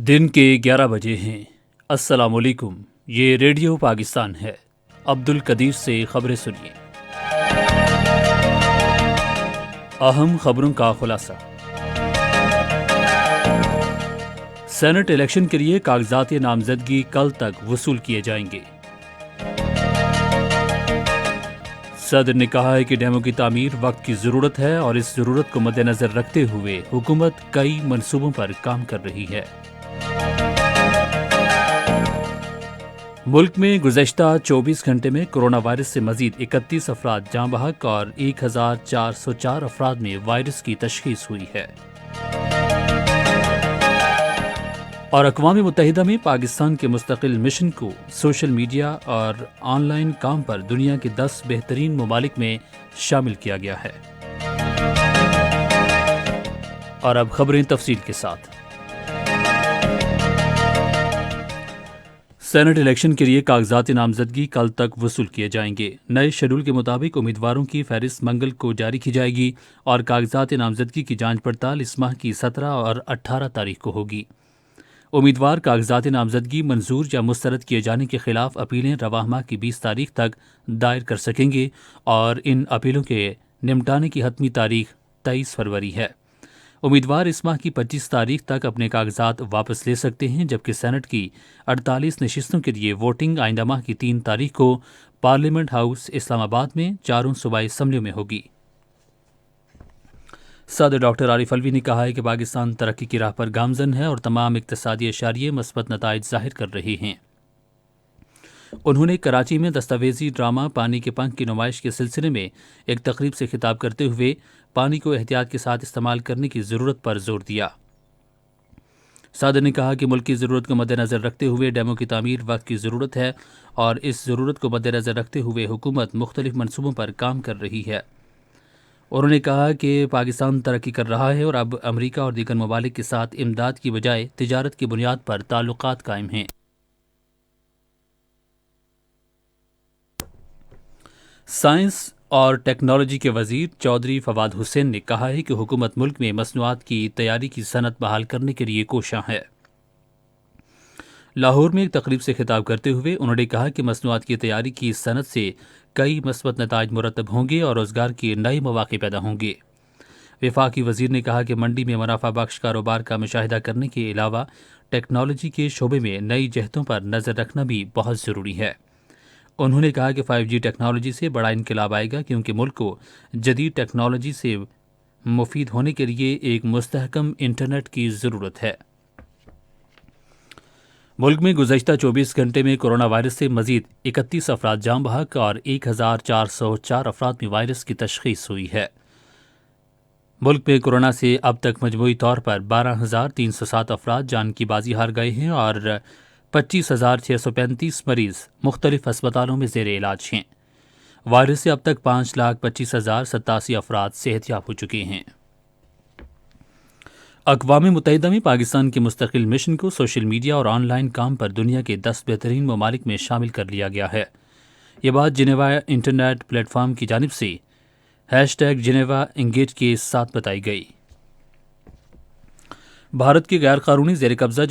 दिन के 11 बजे हैं। अस्सलाम वालेकुम। ये रेडियो पाकिस्तान है। अब्दुल कदीर से खबरें सुनिए। अहम खबरों का खुलासा। सेनेट इलेक्शन के लिए कागजात नामजदगी कल तक वसूल किए जाएंगे। सदर ने कहा है कि डैमों की तामीर वक्त की ज़रूरत है और इस ज़रूरत को मद्देनज़र रखते हुए हुकूमत कई मंसूबों पर काम कर रही है। मुल्क में गुज़श्ता 24 घंटे में कोरोना वायरस से मजीद 31 अफराद जाँ बहक और 1404 अफराद में वायरस की तशख़ीस हुई है। और अक़वाम मुत्तहिदा में पाकिस्तान के मुस्तकिल मिशन को सोशल मीडिया और ऑनलाइन काम पर दुनिया के 10 बेहतरीन ममालिक में शामिल किया गया है। और अब खबरें तफसील के साथ। सेनेट इलेक्शन के लिए कागजात नामजदगी कल तक वसूल किए जाएंगे। नए शेड्यूल के मुताबिक उम्मीदवारों की फहरिस्त मंगल को जारी की जाएगी और कागजात नामजदगी की जांच पड़ताल इस माह की 17 और 18 तारीख को होगी। उम्मीदवार कागजात नामजदगी मंजूर या मुस्तरद किए जाने के खिलाफ अपीलें रवाह माह की 20 तारीख तक दायर कर सकेंगे और इन अपीलों के निपटाने की हतमी तारीख 23 फरवरी है। उम्मीदवार इस माह की 25 तारीख तक अपने कागजात वापस ले सकते हैं, जबकि सेनेट की 48 नशिस्तों के लिए वोटिंग आइंदा माह की 3 तारीख को पार्लियामेंट हाउस इस्लामाबाद में चारों सूबाई असम्बलियों में होगी। सदर डॉक्टर आरिफ अलवी ने कहा है कि पाकिस्तान तरक्की की राह पर गामजन है और तमाम इक्तसादी अशारिये मस्बत नताइज जाहिर कर रहे हैं। उन्होंने कराची में दस्तावेजी ड्रामा पानी के पंख की नुमाइश के सिलसिले में एक तकरीब से खिताब करते हुए पानी को एहतियात के साथ इस्तेमाल करने की ज़रूरत पर जोर दिया। सदर ने कहा कि मुल्क की ज़रूरत को मद्देनज़र रखते हुए डैमों की तामीर वक्त की ज़रूरत है और इस ज़रूरत को मद्देनज़र रखते हुए हुकूमत मुख्तलिफ मनसूबों पर काम कर रही है। उन्होंने कहा कि पाकिस्तान तरक्की कर रहा है और अब अमरीका और दीगर ममालिक के साथ इमदाद की बजाय तिजारत की बुनियाद पर ताल्लुकात कायम हैं। साइंस और टेक्नोलॉजी के वजीर चौधरी फवाद हुसैन ने कहा है कि हुकूमत मुल्क में मसनूआत की तैयारी की सनत बहाल करने के लिए कोशां है। लाहौर में एक तकरीब से खिताब करते हुए उन्होंने कहा कि मसनूआत की तैयारी की सनत से कई मस्बत नताइज मुरतब होंगे और रोज़गार के नए मौक़े पैदा होंगे। वफाकी वजीर ने कहा कि मंडी में मुनाफा बख्श कारोबार का मुशाहिदा करने के अलावा टेक्नोलॉजी के शोबे में नई जहतों पर नज़र रखना भी बहुत ज़रूरी है। उन्होंने कहा कि 5G टेक्नोलॉजी से बड़ा इनकलाब आएगा, क्योंकि मुल्क को जदीद टेक्नोलॉजी से मुफीद होने के लिए एक मुस्तहकम इंटरनेट की ज़रूरत है। मुल्क में गुज़श्ता 24 घंटे में कोरोना वायरस से मजीद 31 अफराद जाँ बहक और 1404 अफराद में वायरस की तशख़ीस हुई है। मुल्क में कोरोना से अब तक मजमूई तौर पर 12,307 अफराद जान की बाजी हार गए हैं और 25,635 मरीज़ मुख्तलिफ अस्पतालों में ज़ेर इलाज हैं। वायरस से अब तक 5,25,087 अफराद सेहतयाब हो चुके हैं। अक़वाम मुत्तहिदा में पाकिस्तान के मुस्तकिल मिशन को सोशल मीडिया और ऑनलाइन काम पर दुनिया के 10 बेहतरीन ममालिक में शामिल कर लिया गया है। ये बात जिनेवा इंटरनेट प्लेटफॉर्म की जानिब से #जिनेवा एंगेज के साथ बताई गई। भारत के गैर कानूनी ज़ेर कब्ज़ा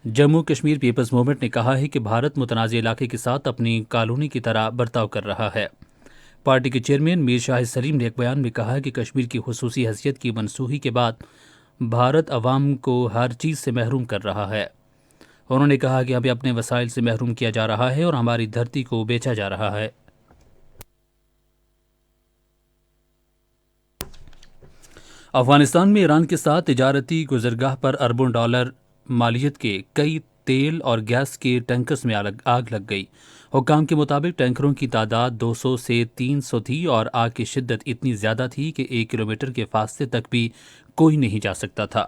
जम्मू कश्मीर पीपल्स मूवमेंट ने कहा है कि भारत मुतनाज़ इलाके के साथ अपनी कॉलोनी की तरह बर्ताव कर रहा है। पार्टी के चेयरमैन मीर शाह सलीम ने एक बयान में कहा कि कश्मीर की खुसूसी हैसियत की मनसूखी के बाद भारत अवाम को हर चीज़ से महरूम कर रहा है। उन्होंने कहा कि हमें अपने वसाइल से महरूम किया जा रहा है और हमारी धरती को बेचा जा रहा है। अफगानिस्तान में ईरान के साथ तिजारती गुजरगाह पर अरबों डॉलर मालियत के कई तेल और गैस के टैंकर्स में आग लग गई। हुक्काम के मुताबिक टैंकरों की तादाद 200 से 300 थी और आग की शिद्दत इतनी ज़्यादा थी कि 1 किलोमीटर के फासले तक भी कोई नहीं जा सकता था।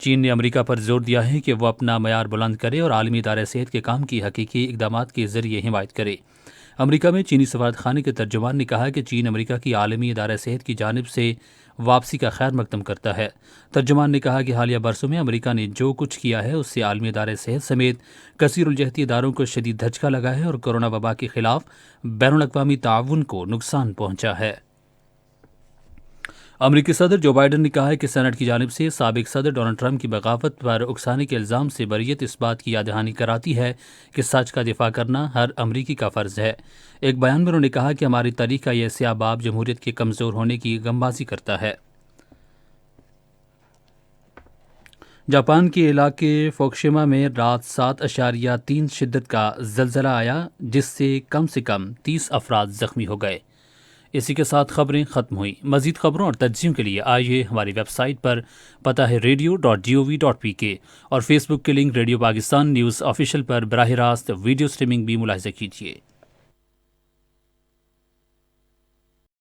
चीन ने अमेरिका पर जोर दिया है कि वह अपना मयार बुलंद करे और आलमी इदारे सेहत के काम की हकीकी इक़दामात के ज़रिए हिमायत करे। अमेरिका में चीनी सफारतखाने के तर्जुमान ने कहा कि चीन अमेरिका की आलमी इदारे सेहत की जानिब से वापसी का खैर मकदम करता है। तर्जुमान ने कहा कि हालिया बरसों में अमेरिका ने जो कुछ किया है उससे आलमी इदारे सेहत समेत कसीरुलजहती इदारों को शदीद धचका लगा है और कोरोना वबा के खिलाफ बैनुल अक़वामी ताउन को नुकसान पहुंचा है। امریکی صدر جو بائیڈن نے کہا ہے کہ سینٹ کی جانب سے سابق صدر ڈونلڈ ٹرمپ کی بغاوت پر اکسانے کے الزام سے بریت اس بات کی یاد دہانی کراتی ہے کہ سچ کا دفاع کرنا ہر امریکی کا فرض ہے۔ ایک بیان میں انہوں نے کہا کہ ہماری تاریخ کا یہ سیاہ باب جمہوریت کے کمزور ہونے کی غمبازی کرتا ہے۔ جاپان کے علاقے فوکوشیما میں رات 7.3 شدت کا زلزلہ آیا، جس سے کم 30 افراد زخمی ہو گئے۔ اسی کے ساتھ خبریں ختم ہوئیں۔ مزید خبروں اور تجزیوں کے لیے آئیے ہماری ویب سائٹ پر، پتہ ہے radio.gov.pk، اور فیس بک کے link radio Pakistan news official پر براہ راست ویڈیو سٹریمنگ بھی ملاحظہ کیجیے۔